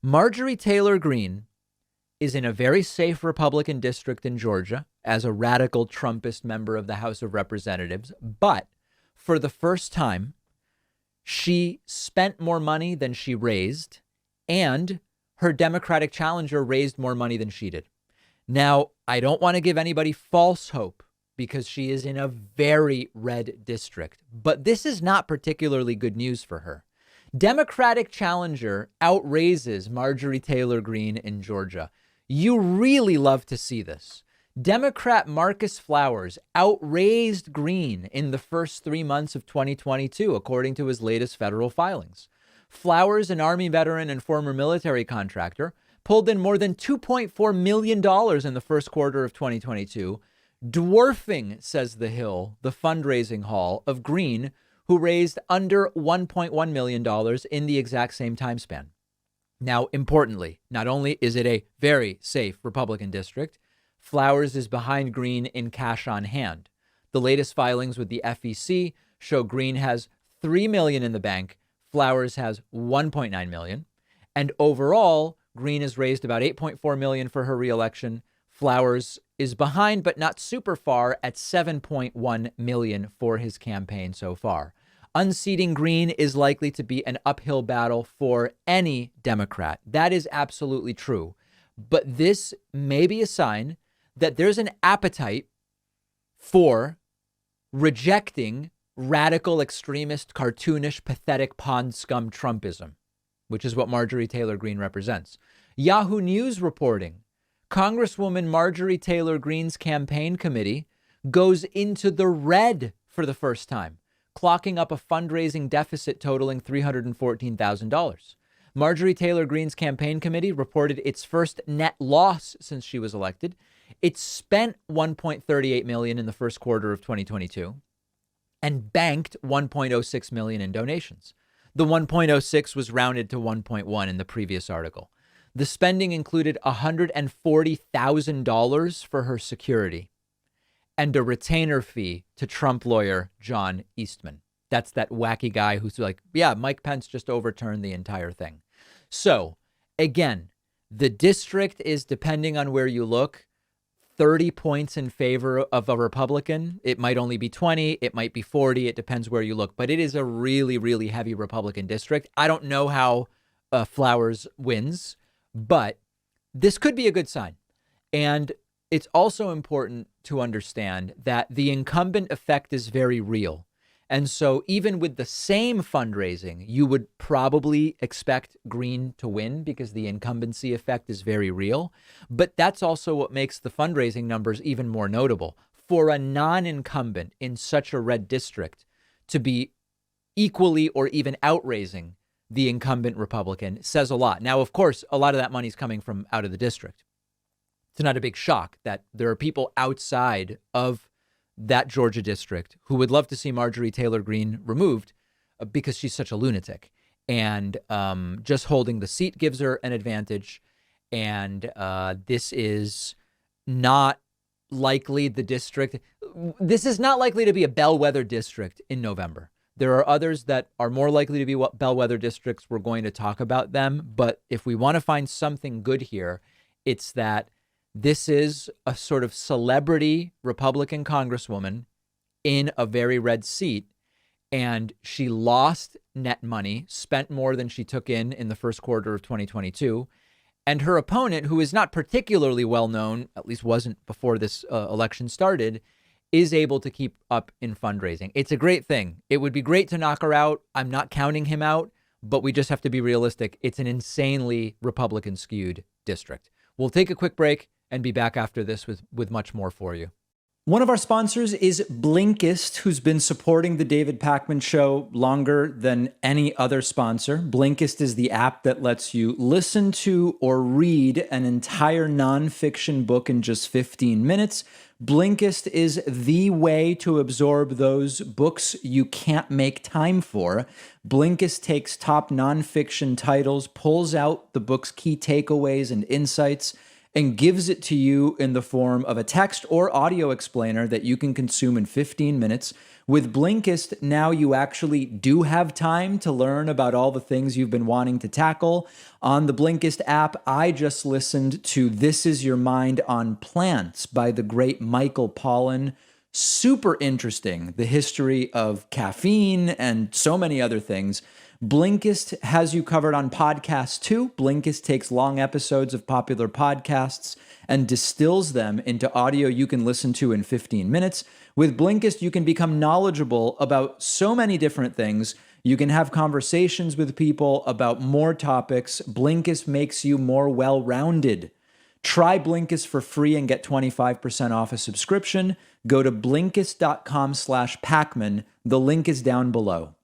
Marjorie Taylor Greene is in a very safe Republican district in Georgia as a radical Trumpist member of the House of Representatives. But for the first time, she spent more money than she raised, and her Democratic challenger raised more money than she did. Now, I don't want to give anybody false hope because she is in a very red district, but this is not particularly good news for her. Democratic challenger outraises Marjorie Taylor Greene in Georgia. You really love to see this. Democrat Marcus Flowers outraised Greene in the first 3 months of 2022, according to his latest federal filings. Flowers, an Army veteran and former military contractor, pulled in more than $2.4 million in the first quarter of 2022, dwarfing, says The Hill, the fundraising haul of Greene, who raised under $1.1 million in the exact same time span. Now, importantly, not only is it a very safe Republican district, Flowers is behind Greene in cash on hand. The latest filings with the FEC show Greene has $3 million in the bank, Flowers has $1.9 million, and overall, Greene has raised about $8.4 million for her reelection. Flowers is behind, but not super far, at $7.1 million for his campaign so far. Unseating Greene is likely to be an uphill battle for any Democrat. That is absolutely true. But this may be a sign that there's an appetite for rejecting radical, extremist, cartoonish, pathetic, pond scum Trumpism, which is what Marjorie Taylor Greene represents. Yahoo News reporting, Congresswoman Marjorie Taylor Greene's campaign committee goes into the red for the first time, clocking up a fundraising deficit totaling $314,000. Marjorie Taylor Greene's campaign committee reported its first net loss since she was elected. It spent $1.38 million in the first quarter of 2022 and banked $1.06 million in donations. The 1.06 was rounded to 1.1 in the previous article. The spending included $140,000 for her security and a retainer fee to Trump lawyer John Eastman. That's that wacky guy who's like, yeah, Mike Pence just overturned the entire thing. So again, the district is, depending on where you look, 30 points in favor of a Republican. It might only be 20. It might be 40. It depends where you look. But it is a really, really heavy Republican district. I don't know how Flowers wins, but this could be a good sign. And it's also important to understand that the incumbent effect is very real. And so even with the same fundraising, you would probably expect Greene to win because the incumbency effect is very real. But that's also what makes the fundraising numbers even more notable. For a non-incumbent in such a red district to be equally or even outraising the incumbent Republican says a lot. Now, of course, a lot of that money is coming from out of the district. It's not a big shock that there are people outside of that Georgia district who would love to see Marjorie Taylor Greene removed because she's such a lunatic. And just holding the seat gives her an advantage. And this is not likely the district. This is not likely to be a bellwether district in November. There are others that are more likely to be bellwether districts. We're going to talk about them. But if we want to find something good here, it's that this is a sort of celebrity Republican congresswoman in a very red seat, and she lost net money, spent more than she took in the first quarter of 2022. And her opponent, who is not particularly well known, at least wasn't before this election started, is able to keep up in fundraising. It's a great thing. It would be great to knock her out. I'm not counting him out, but we just have to be realistic. It's an insanely Republican skewed district. We'll take a quick break and be back after this with much more for you. One of our sponsors is Blinkist, who's been supporting the David Pakman Show longer than any other sponsor. Blinkist is the app that lets you listen to or read an entire nonfiction book in just 15 minutes. Blinkist is the way to absorb those books you can't make time for. Blinkist takes top nonfiction titles, pulls out the book's key takeaways and insights, and gives it to you in the form of a text or audio explainer that you can consume in 15 minutes. With Blinkist, now you actually do have time to learn about all the things you've been wanting to tackle. On the Blinkist app, I just listened to This Is Your Mind on Plants by the great Michael Pollan. Super interesting, the history of caffeine and so many other things. Blinkist has you covered on podcasts too. Blinkist takes long episodes of popular podcasts and distills them into audio you can listen to in 15 minutes. With Blinkist, you can become knowledgeable about so many different things. You can have conversations with people about more topics. Blinkist makes you more well-rounded. Try Blinkist for free and get 25% off a subscription. Go to Blinkist.com/Pacman. The link is down below.